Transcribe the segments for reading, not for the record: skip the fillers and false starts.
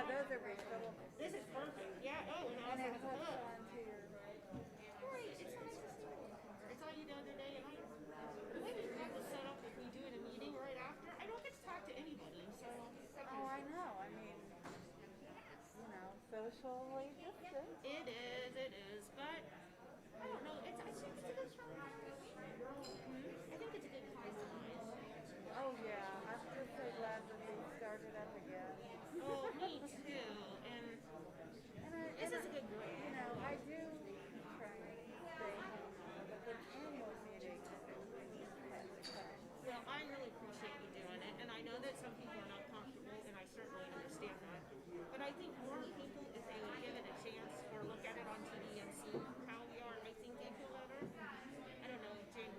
those are refillable. This is perfect. Yeah. Oh, and And also it has a hooks hook. onto your. Great. It's so nice to see. I saw you the other day, and the way we've got this set up, if we do in a meeting right after, I don't get to talk to anybody. So. Oh, I know. I mean, socially distant. It is, but I don't know. I think it's a good size. I think it's a good compromise. Oh yeah, I'm just so glad that we started up again. Oh, me too. And this is a good grade. I do try and stay home with an annual meeting has to come. Well, I really appreciate you doing it, and I know that some people are not comfortable, and I certainly understand that. But I think more people, if they would give it a chance or look at it on TV and see how we are, I think they feel better. I don't know, Jane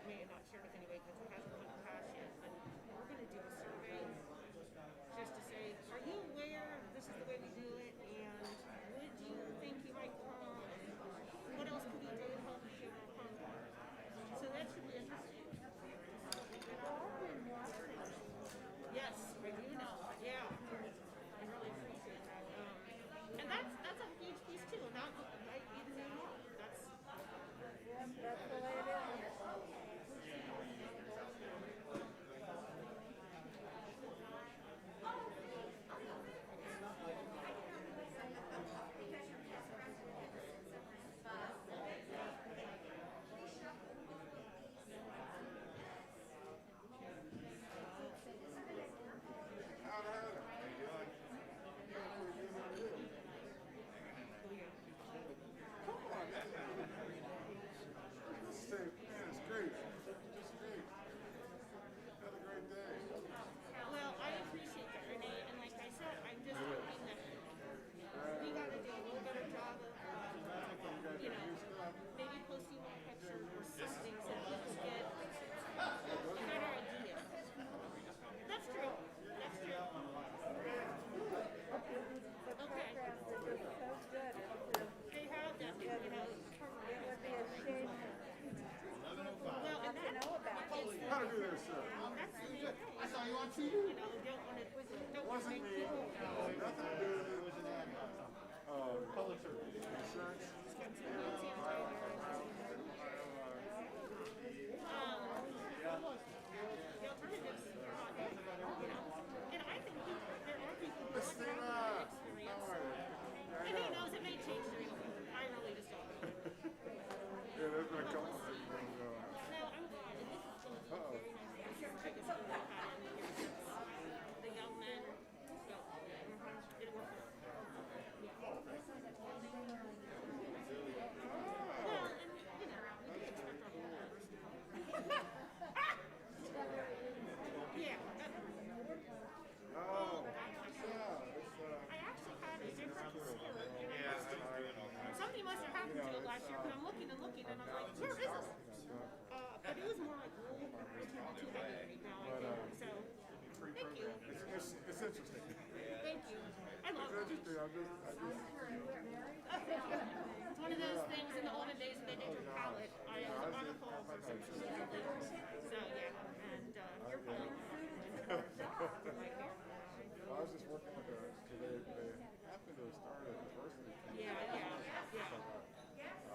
may have not shared with anybody because it hasn't come past yet, but we're going to do a survey just to say, are you aware this is the way we do it, and would you think you might come? What else could you do to help you come? So that should be interesting. Yes, I do know. Yeah, I really appreciate that. And that's a huge piece too. Not even anymore. That's the way it is. well, I appreciate that, Renee. And like I said, I'm just hoping that we got to do a little better job of, maybe posting more pictures or something so people get a better idea. That's true. That's true. The programs are just so good. They have that, It would be a shame well, not to know about it. How to do this, sir? That's the main thing. I saw you on TV. Don't want to make people. Nothing to do with public service. Insurance. The alternatives are not good. And I think there are people who want to Christina, have how experience. are you? And who knows, it may change the real world. I really just don't know. Yeah, there's been a couple of things going on. No, I'm glad. And this is going to be very nice. This is the biggest thing we've had in the years since the young men. So, it worked. Well, and, we can expect our whole members to come. Yeah. Oh, I actually had a different skirt, and something must have happened to it last year because I'm looking and looking, and I'm like, where is it? But it was more like wool. It's too heavy right now, I think. So, thank you. it's interesting. Thank you. I love It's it. interesting. It's one of those things in the olden days when they did your palette. I was on the phone for some reason. So, yeah. And you're probably I was just working with her, so they happened to start a diversity thing. Yeah.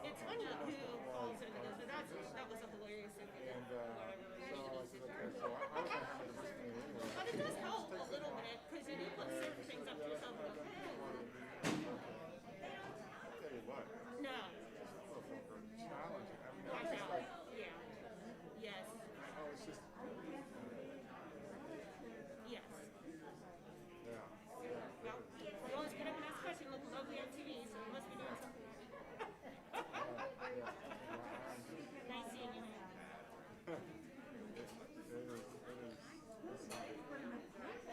It's funny who falls into this, but that was a hilarious thing. And so I said, okay, so I was going to have a diversity anyway. But it does help a little bit because you do put certain things up to yourself and go, hey. I'll tell you what, No. it's challenging. I mean, Watch it's out. like, Yeah. Yes. oh, it's just, Yes. yeah. Well, you always get up and ask a question, looking lovely on TV, so you must be doing something right. Nice seeing you. It is.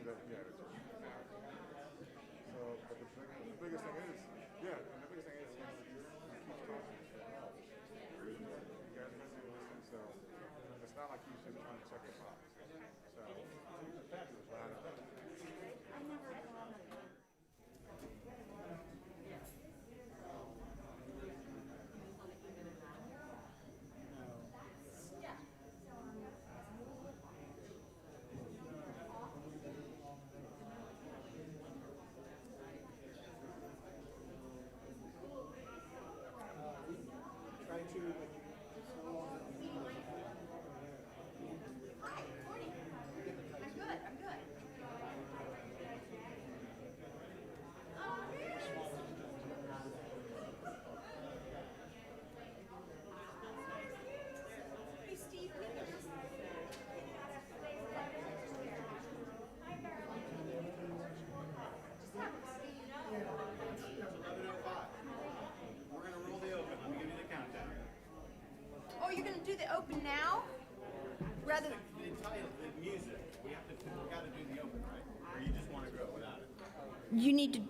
yeah, that's right. So, but the biggest thing is, yeah, and the biggest thing is, you keep talking. You guys busy listening, so it's not like you should be trying to check a box. So, it's fabulous. I never saw them. Hi, morning. I'm good. I'm good. Hey, Steve. We're going to roll the open. Let me give you the countdown. Oh, you're gonna do the open now? Rather, The title, the music, we got to do the open, right? Or you just want to go without it? you need to.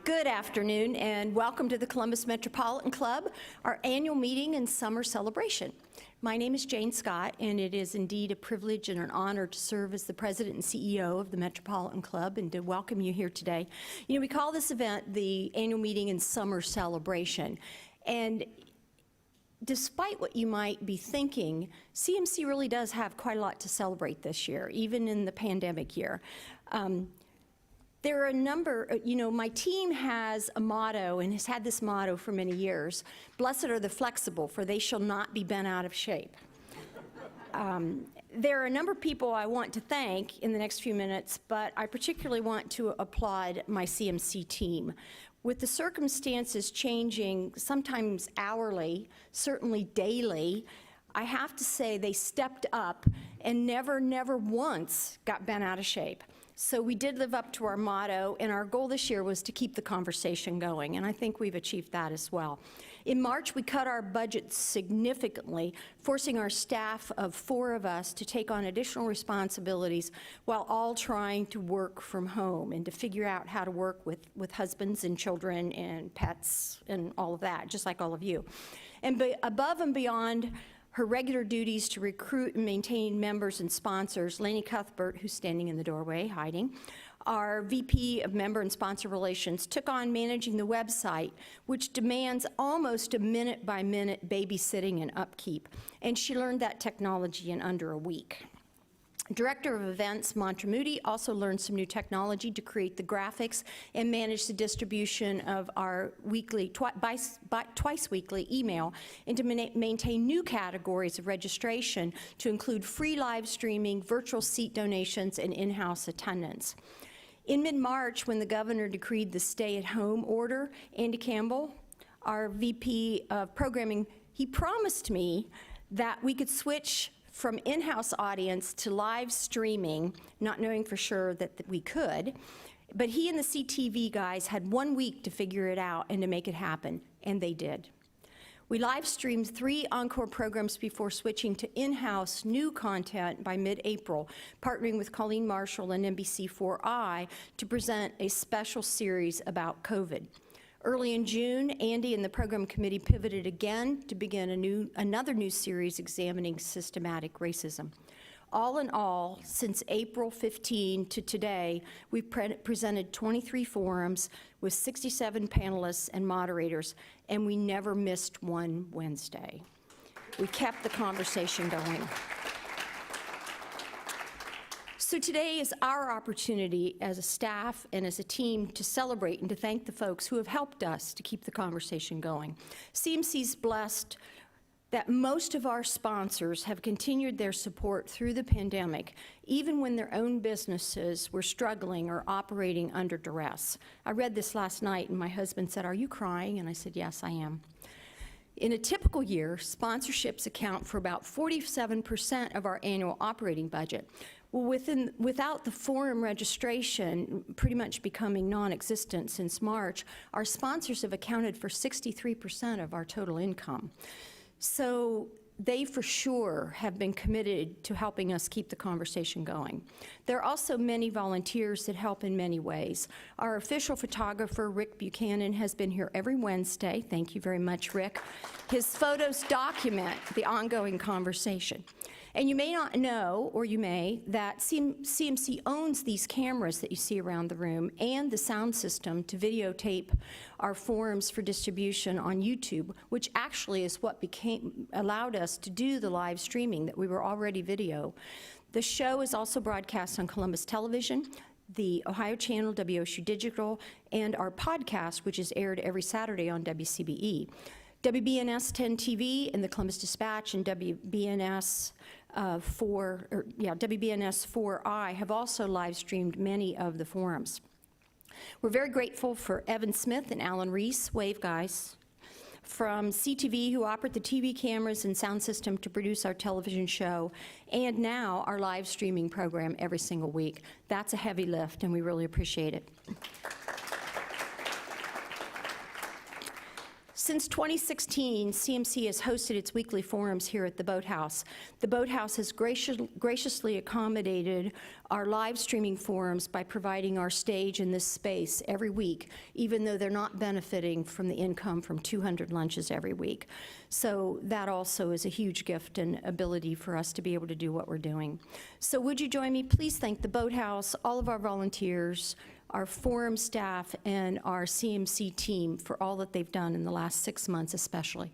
Good afternoon and welcome to the Columbus Metropolitan Club, our annual meeting and summer celebration. My name is Jane Scott, and it is indeed a privilege and an honor to serve as the president and CEO of the Metropolitan Club and to welcome you here today. You know, we call this event the annual meeting and summer celebration. And despite what you might be thinking, CMC really does have quite a lot to celebrate this year, even in the pandemic year. There are a number, my team has a motto and has had this motto for many years: blessed are the flexible, for they shall not be bent out of shape. There are a number of people I want to thank in the next few minutes, but I particularly want to applaud my CMC team. With the circumstances changing sometimes hourly, certainly daily, I have to say they stepped up and never once got bent out of shape. So we did live up to our motto, and our goal this year was to keep the conversation going, and I think we've achieved that as well. In March, we cut our budget significantly, forcing our staff of 4 of us to take on additional responsibilities while all trying to work from home and to figure out how to work with husbands and children and pets and all of that, just like all of you. And above and beyond her regular duties to recruit and maintain members and sponsors, Lainey Cuthbert, who's standing in the doorway hiding, our VP of Member and Sponsor Relations, took on managing the website, which demands almost a minute-by-minute babysitting and upkeep, and she learned that technology in under a week. Director of Events, Mantra Moody, also learned some new technology to create the graphics and manage the distribution of our weekly, twice weekly email, and to maintain new categories of registration to include free live streaming, virtual seat donations, and in-house attendance. In mid-March, when the governor decreed the stay-at-home order, Andy Campbell, our VP of programming, he promised me that we could switch from in-house audience to live streaming, not knowing for sure that we could, but he and the CTV guys had 1 week to figure it out and to make it happen, and they did. We live streamed 3 encore programs before switching to in-house new content by mid-April, partnering with Colleen Marshall and NBC4i to present a special series about COVID. Early in June, Andy and the program committee pivoted again to begin another new series examining systematic racism. All in all, since April 15 to today, we've presented 23 forums with 67 panelists and moderators, and we never missed one Wednesday. We kept the conversation going. So today is our opportunity as a staff and as a team to celebrate and to thank the folks who have helped us to keep the conversation going. CMC's blessed that most of our sponsors have continued their support through the pandemic, even when their own businesses were struggling or operating under duress. I read this last night, and my husband said, "Are you crying?" And I said, "Yes, I am." In a typical year, sponsorships account for about 47% of our annual operating budget. Well, without the forum registration pretty much becoming non-existent since March, our sponsors have accounted for 63% of our total income. So they for sure have been committed to helping us keep the conversation going. There are also many volunteers that help in many ways. Our official photographer, Rick Buchanan, has been here every Wednesday. Thank you very much, Rick. His photos document the ongoing conversation. And you may not know, or you may, that CMC owns these cameras that you see around the room and the sound system to videotape our forums for distribution on YouTube, which actually is what allowed us to do the live streaming that we were already video. The show is also broadcast on Columbus Television, the Ohio channel, WOSU Digital, and our podcast, which is aired every Saturday on WCBE. WBNS 10 TV and the Columbus Dispatch and WBNS 4i have also live streamed many of the forums. We're very grateful for Evan Smith and Alan Reese, wave guys, from CTV, who operate the TV cameras and sound system to produce our television show, and now our live streaming program every single week. That's a heavy lift, and we really appreciate it. Since 2016, CMC has hosted its weekly forums here at the Boathouse. The Boathouse has graciously accommodated our live streaming forums by providing our stage in this space every week, even though they're not benefiting from the income from 200 lunches every week. So that also is a huge gift and ability for us to be able to do what we're doing. So would you join me? Please thank the Boathouse, all of our volunteers, our forum staff, and our CMC team for all that they've done in the last 6 months especially.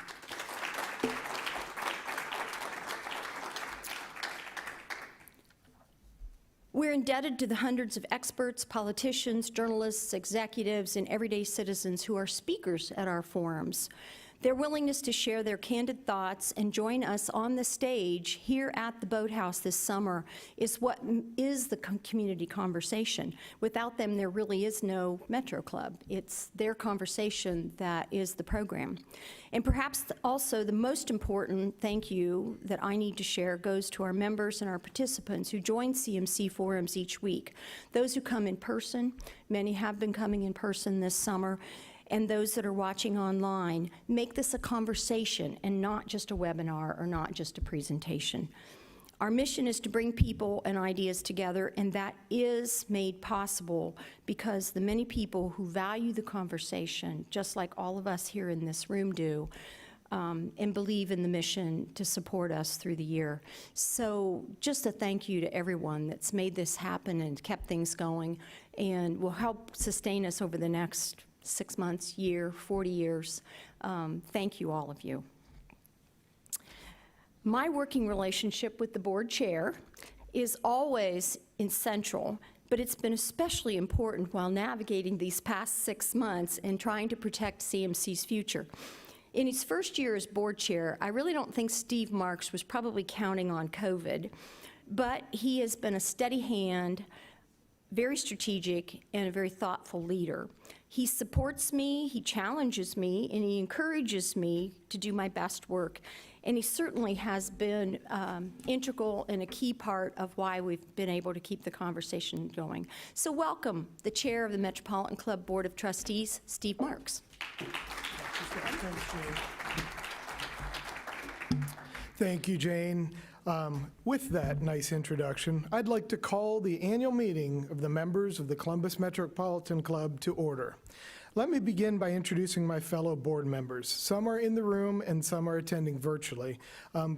We're indebted to the hundreds of experts, politicians, journalists, executives, and everyday citizens who are speakers at our forums. Their willingness to share their candid thoughts and join us on the stage here at the Boathouse this summer is what is the community conversation. Without them, there really is no Metro Club. It's their conversation that is the program. And perhaps also the most important thank you that I need to share goes to our members and our participants who join CMC forums each week. Those who come in person, many have been coming in person this summer, and those that are watching online, make this a conversation and not just a webinar or not just a presentation. Our mission is to bring people and ideas together, and that is made possible because the many people who value the conversation, just like all of us here in this room do, and believe in the mission to support us through the year. So just a thank you to everyone that's made this happen and kept things going and will help sustain us over the next 6 months, year, 40 years. Thank you, all of you. My working relationship with the board chair is always essential, but it's been especially important while navigating these past 6 months and trying to protect CMC's future. In his first year as board chair, I really don't think Steve Marks was probably counting on COVID, but he has been a steady hand, very strategic, and a very thoughtful leader. He supports me, he challenges me, and he encourages me to do my best work. And he certainly has been integral and a key part of why we've been able to keep the conversation going. So welcome, the chair of the Metropolitan Club Board of Trustees, Steve Marks. Thank you, Jane. With that nice introduction, I'd like to call the annual meeting of the members of the Columbus Metropolitan Club to order. Let me begin by introducing my fellow board members. Some are in the room and some are attending virtually.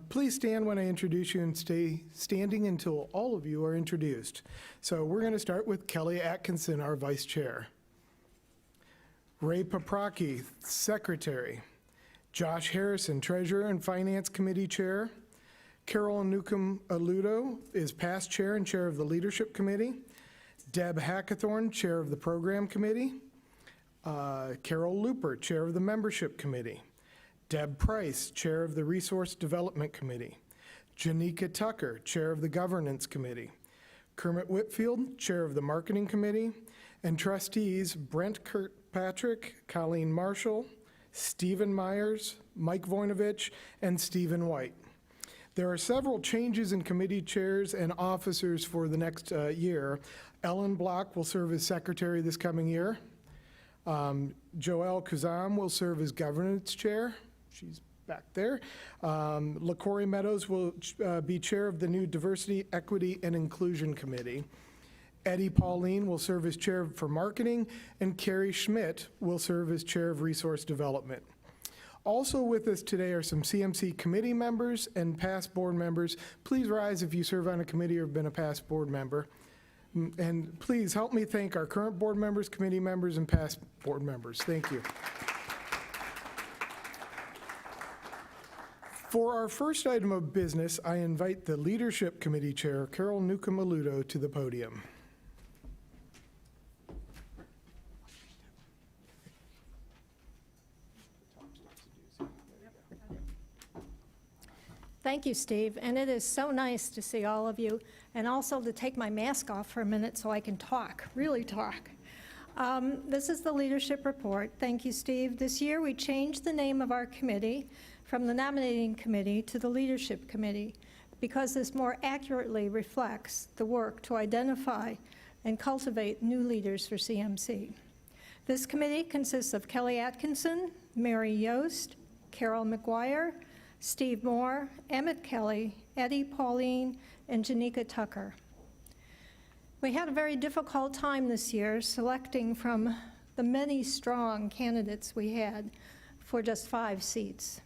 Please stand when I introduce you and stay standing until all of you are introduced. So we're going to start with Kelly Atkinson, our vice chair. Ray Paprocki, secretary. Josh Harrison, treasurer and finance committee chair. Carol Newcomb-Aludo is past chair and chair of the Leadership Committee. Deb Hackathorn, chair of the Program Committee. Carol Looper, chair of the Membership Committee. Deb Price, chair of the Resource Development Committee. Janika Tucker, chair of the Governance Committee. Kermit Whitfield, chair of the Marketing Committee. And trustees Brent Kirkpatrick, Colleen Marshall, Stephen Myers, Mike Voinovich, and Stephen White. There are several changes in committee chairs and officers for the next year. Ellen Block will serve as secretary this coming year. Joelle Kuzam will serve as governance chair. She's back there. LaCory Meadows will be chair of the new Diversity, Equity, and Inclusion Committee. Eddie Pauline will serve as chair for marketing, and Carrie Schmidt will serve as chair of resource development. Also with us today are some CMC committee members and past board members. Please rise if you serve on a committee or have been a past board member. And please help me thank our current board members, committee members, and past board members. Thank you. For our first item of business, I invite the Leadership Committee Chair, Carol Newcomb-Aludo, to the podium. Thank you, Steve, and it is so nice to see all of you, and also to take my mask off for a minute so I can talk, really talk. This is the leadership report. Thank you, Steve. This year we changed the name of our committee from the nominating committee to the leadership committee because this more accurately reflects the work to identify and cultivate new leaders for CMC. This committee consists of Kelly Atkinson, Mary Yost, Carol McGuire, Steve Moore, Emmett Kelly, Eddie Pauline, and Janika Tucker. We had a very difficult time this year selecting from the many strong candidates we had for just 5 seats.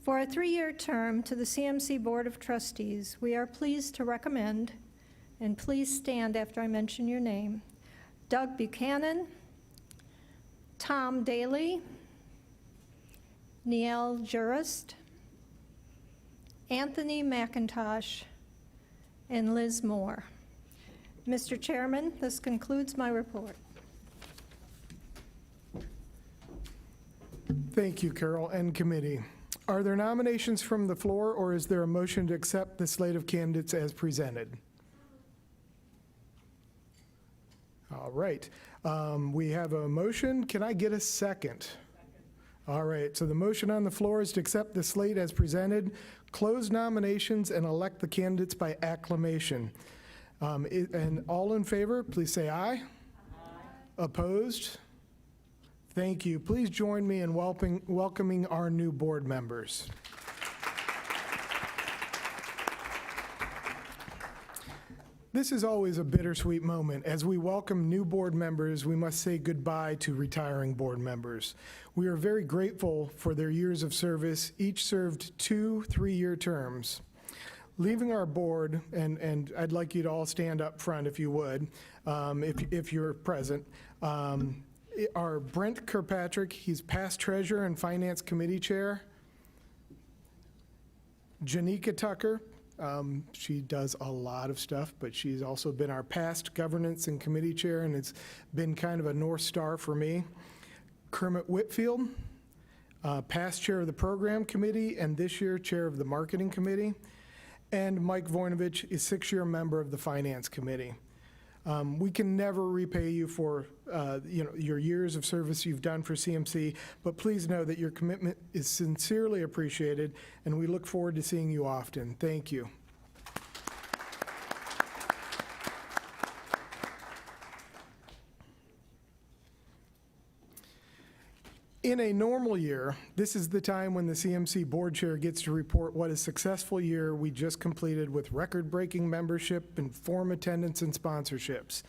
For a 3-year term to the CMC Board of Trustees, we are pleased to recommend, and please stand after I mention your name, Doug Buchanan, Tom Daly, Neil Jurist, Anthony McIntosh, and Liz Moore. Mr. Chairman, this concludes my report. Thank you, Carol, and committee. Are there nominations from the floor, or is there a motion to accept the slate of candidates as presented? All right. We have a motion. Can I get a second? All right, so the motion on the floor is to accept the slate as presented, close nominations, and elect the candidates by acclamation. And all in favor, please say aye. Aye. Opposed? Thank you. Please join me in welcoming our new board members. This is always a bittersweet moment. As we welcome new board members, we must say goodbye to retiring board members. We are very grateful for their years of service. Each served 2 3-year terms. Leaving our board, and I'd like you to all stand up front if you would, if you're present, are Brent Kirkpatrick. He's past treasurer and finance committee chair. Janika Tucker. She does a lot of stuff, but she's also been our past governance and committee chair, and it's been kind of a North Star for me. Kermit Whitfield, past chair of the program committee, and this year chair of the marketing committee. And Mike Voinovich is 6-year member of the finance committee. We can never repay you for your years of service you've done for CMC, but please know that your commitment is sincerely appreciated, and we look forward to seeing you often. Thank you. In a normal year, this is the time when the CMC board chair gets to report what a successful year we just completed with record-breaking membership and form attendance and sponsorships.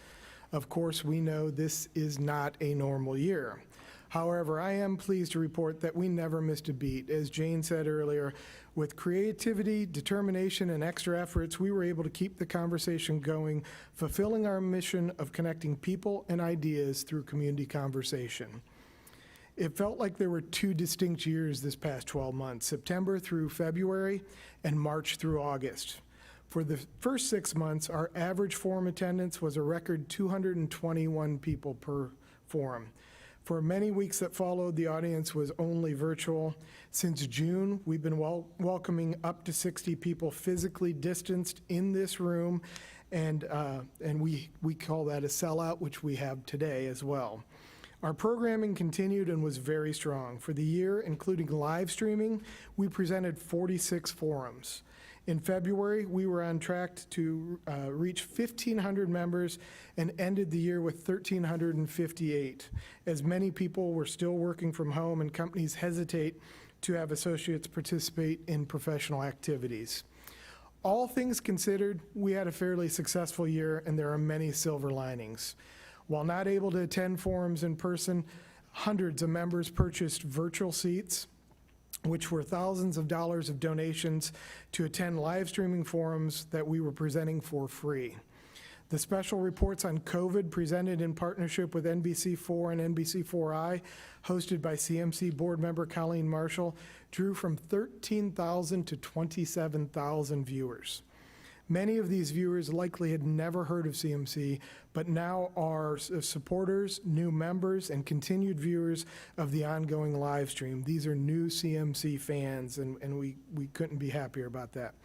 Of course, we know this is not a normal year. However, I am pleased to report that we never missed a beat. As Jane said earlier, with creativity, determination, and extra efforts, we were able to keep the conversation going, fulfilling our mission of connecting people and ideas through community conversation. It felt like there were two distinct years this past 12 months, September through February and March through August. For the first 6 months, our average forum attendance was a record 221 people per forum. For many weeks that followed, the audience was only virtual. Since June, we've been welcoming up to 60 people physically distanced in this room, and we call that a sellout, which we have today as well. Our programming continued and was very strong. For the year, including live streaming, we presented 46 forums. In February, we were on track to reach 1,500 members and ended the year with 1,358, as many people were still working from home and companies hesitate to have associates participate in professional activities. All things considered, we had a fairly successful year, and there are many silver linings. While not able to attend forums in person, hundreds of members purchased virtual seats, which were thousands of dollars of donations to attend live streaming forums that we were presenting for free. The special reports on COVID presented in partnership with NBC4 and NBC4i, hosted by CMC board member Colleen Marshall, drew from 13,000 to 27,000 viewers. Many of these viewers likely had never heard of CMC, but now are supporters, new members, and continued viewers of the ongoing live stream. These are new CMC fans, and we couldn't be happier about that.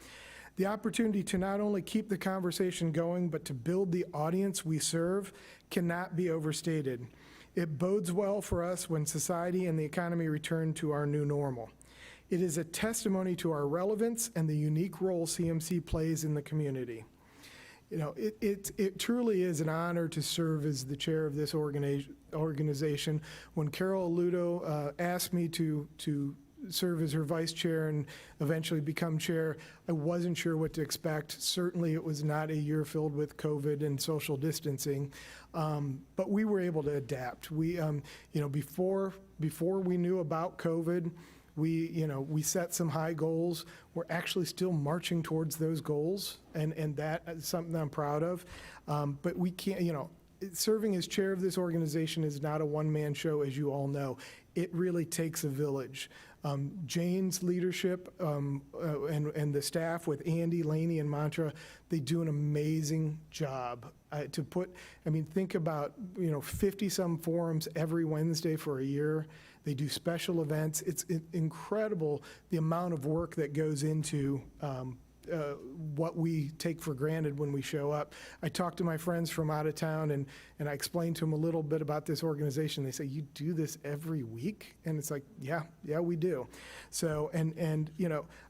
The opportunity to not only keep the conversation going, but to build the audience we serve cannot be overstated. It bodes well for us when society and the economy return to our new normal. It is a testimony to our relevance and the unique role CMC plays in the community. You know, it truly is an honor to serve as the chair of this organization. When Carol Ludo asked me to serve as her vice chair and eventually become chair, I wasn't sure what to expect. Certainly it was not a year filled with COVID and social distancing, but we were able to adapt. We, before we knew about COVID, we set some high goals. We're actually still marching towards those goals, and that is something I'm proud of. But we can't, serving as chair of this organization is not a one-man show, as you all know. It really takes a village. Jane's leadership and the staff with Andy, Laney, and Mantra, they do an amazing job. Think about, 50-some forums every Wednesday for a year. They do special events. It's incredible the amount of work that goes into what we take for granted when we show up. I talked to my friends from out of town, and I explained to them a little bit about this organization. They say, "You do this every week?" And it's like, yeah, we do. So,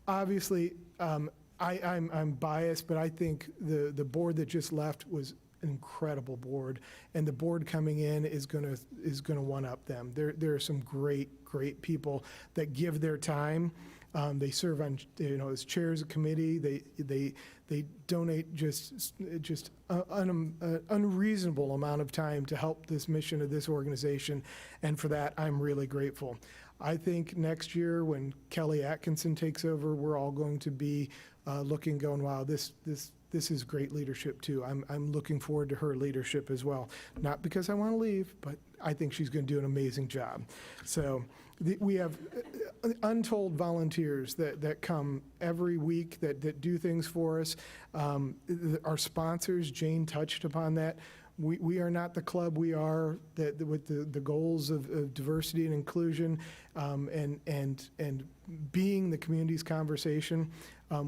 obviously, I'm biased, but I think the board that just left was an incredible board, and the board coming in is gonna one-up them. There are some great people that give their time. They serve on, as chairs of committee. They donate just an unreasonable amount of time to help this mission of this organization, and for that, I'm really grateful. I think next year when Kelly Atkinson takes over, we're all going to be looking, going, wow, this is great leadership too. I'm looking forward to her leadership as well. Not because I want to leave, but I think she's going to do an amazing job. So we have untold volunteers that come every week that do things for us. Our sponsors, Jane touched upon that. We are not the club we are with the goals of diversity and inclusion and being the community's conversation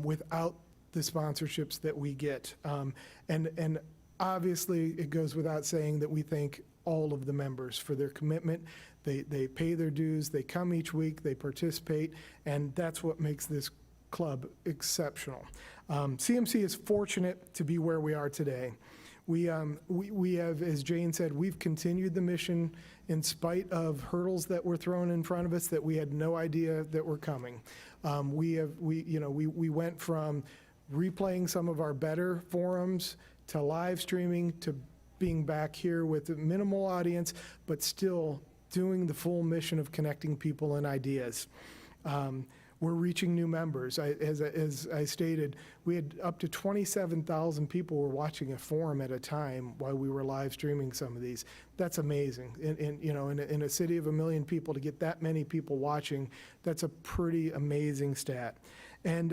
without the sponsorships that we get. And obviously, it goes without saying that we thank all of the members for their commitment. They pay their dues, they come each week, they participate, and that's what makes this club exceptional. CMC is fortunate to be where we are today. We have, as Jane said, we've continued the mission in spite of hurdles that were thrown in front of us that we had no idea that were coming. We went from replaying some of our better forums to live streaming to being back here with a minimal audience, but still doing the full mission of connecting people and ideas. We're reaching new members. As I stated, we had up to 27,000 people were watching a forum at a time while we were live streaming some of these. That's amazing. In a city of 1 million people, to get that many people watching, that's a pretty amazing stat. And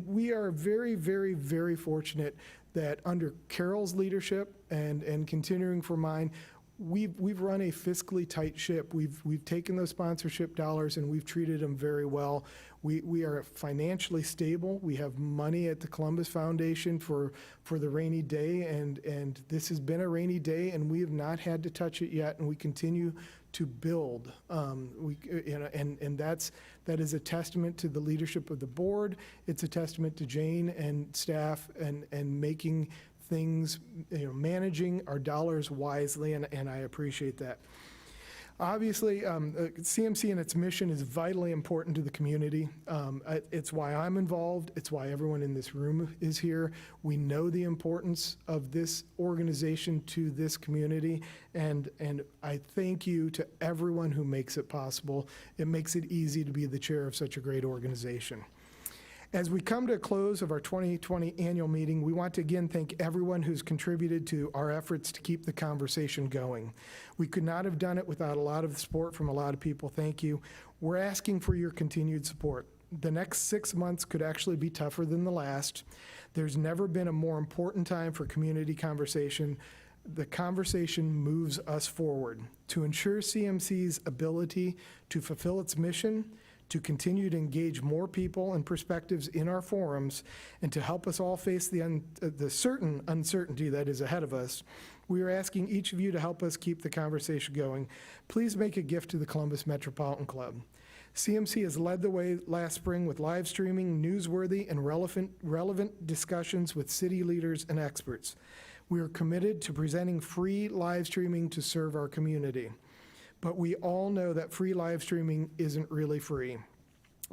we are very, very, very fortunate that under Carol's leadership and continuing for mine, we've run a fiscally tight ship. We've taken those sponsorship dollars and we've treated them very well. We are financially stable. We have money at the Columbus Foundation for the rainy day, and this has been a rainy day, and we have not had to touch it yet, and we continue to build. That is a testament to the leadership of the board. It's a testament to Jane and staff and making things, managing our dollars wisely, and I appreciate that. Obviously, CMC and its mission is vitally important to the community. It's why I'm involved. It's why everyone in this room is here. We know the importance of this organization to this community, and I thank you to everyone who makes it possible. It makes it easy to be the chair of such a great organization. As we come to a close of our 2020 annual meeting, we want to again thank everyone who's contributed to our efforts to keep the conversation going. We could not have done it without a lot of support from a lot of people. Thank you. We're asking for your continued support. The next 6 months could actually be tougher than the last. There's never been a more important time for community conversation. The conversation moves us forward. To ensure CMC's ability to fulfill its mission, to continue to engage more people and perspectives in our forums, and to help us all face the certain uncertainty that is ahead of us, we are asking each of you to help us keep the conversation going. Please make a gift to the Columbus Metropolitan Club. CMC has led the way last spring with live streaming, newsworthy, and relevant discussions with city leaders and experts. We are committed to presenting free live streaming to serve our community. But we all know that free live streaming isn't really free.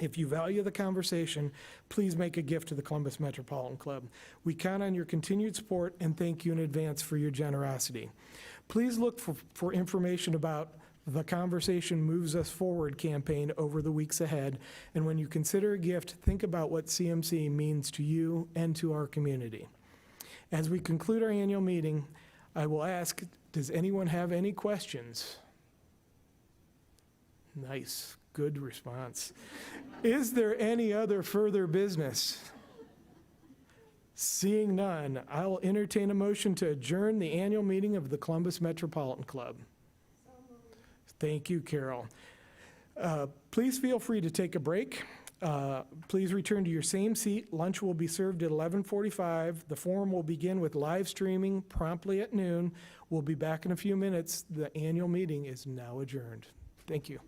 If you value the conversation, please make a gift to the Columbus Metropolitan Club. We count on your continued support and thank you in advance for your generosity. Please look for information about the Conversation Moves Us Forward campaign over the weeks ahead. And when you consider a gift, think about what CMC means to you and to our community. As we conclude our annual meeting, I will ask, does anyone have any questions? Nice, good response. Is there any other further business? Seeing none, I will entertain a motion to adjourn the annual meeting of the Columbus Metropolitan Club. Thank you, Carol. Please feel free to take a break. Please return to your same seat. Lunch will be served at 11:45. The forum will begin with live streaming promptly at noon. We'll be back in a few minutes. The annual meeting is now adjourned. Thank you.